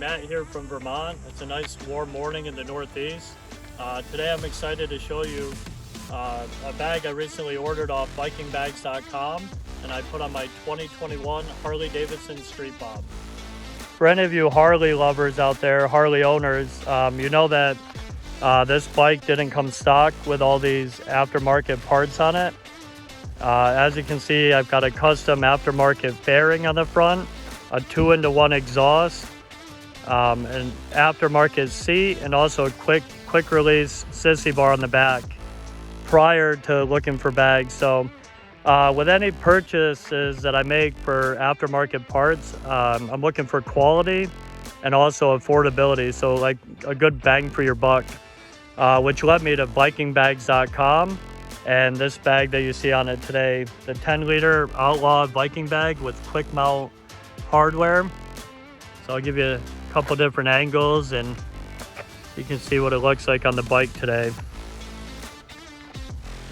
Matt here from Vermont. It's a nice warm morning in the Northeast. Today I'm excited to show you a bag I recently ordered off VikingBags.com, and I put on my 2021 Harley Davidson Street Bob. For any of you Harley lovers out there, Harley owners, you know that this bike didn't come stock with all these aftermarket parts on it. As you can see, I've got a custom aftermarket fairing on the front, a 2-in-1 exhaust, an aftermarket seat, and also a quick release sissy bar on the back prior to looking for bags. So with any purchases that I make for aftermarket parts, I'm looking for quality and also affordability, so like a good bang for your buck, which led me to VikingBags.com. And this bag that you see on it today, the 10-liter Outlaw Viking bag with quick mount hardware. So I'll give you a couple different angles and you can see what it looks like on the bike today.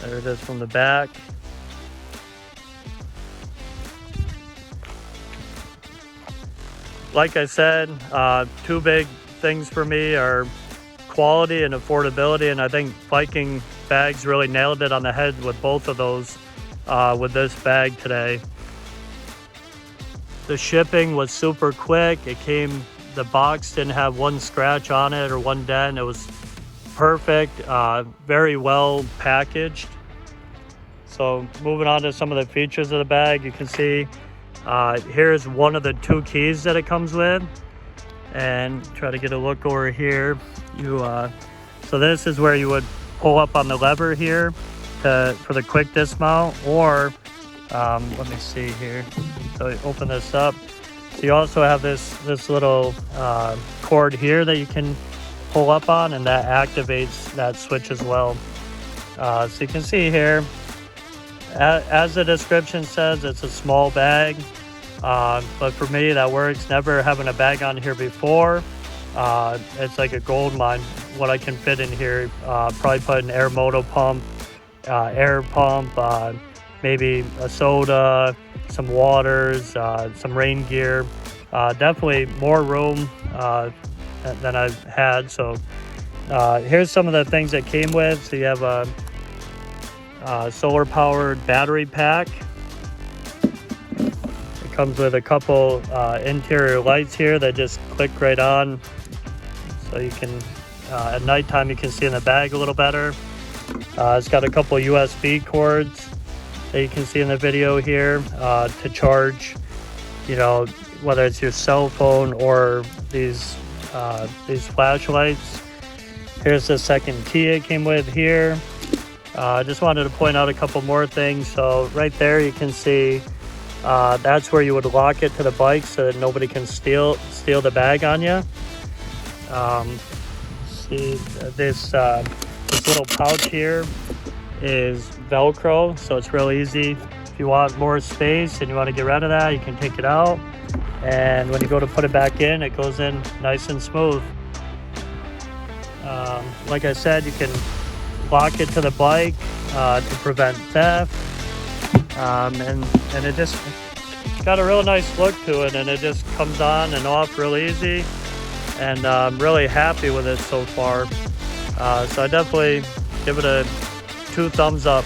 There it is from the back. Like I said, two big things for me are quality and affordability, and I think Viking Bags really nailed it on the head with both of those with this bag today. The shipping was super quick. The box didn't have one scratch on it or one dent. It was perfect, very well packaged. So moving on to some of the features of the bag, you can see here's one of the 2 keys that it comes with, and try to get a look over here. So this is where you would pull up on the lever here for the quick dismount, or let me see here. So you open this up. So you also have this little cord here that you can pull up on, and that activates that switch as well. So you can see here, as the description says, it's a small bag, but for me that works. Never having a bag on here before, it's like a gold mine what I can fit in here. Probably put an air moto pump, air pump, maybe a soda, some waters, some rain gear. Definitely more room than I've had. So here's some of the things that came with. So you have a solar powered battery pack. It comes with a couple interior lights here that just click right on, so you can at nighttime you can see in the bag a little better. It's got a couple USB cords that you can see in the video here to charge, whether it's your cell phone or these flashlights. Here's the second key it came with here. I just wanted to point out a couple more things. So right there you can see that's where you would lock it to the bike so that nobody can steal the bag on you. See this little pouch here is Velcro, so it's real easy. If you want more space and you want to get rid of that, you can take it out, and when you go to put it back in, it goes in nice and smooth. Like I said, you can lock it to the bike to prevent theft, and it just got a real nice look to it, and it just comes on and off real easy, and I'm really happy with it so far. So I definitely give it a 2 thumbs up.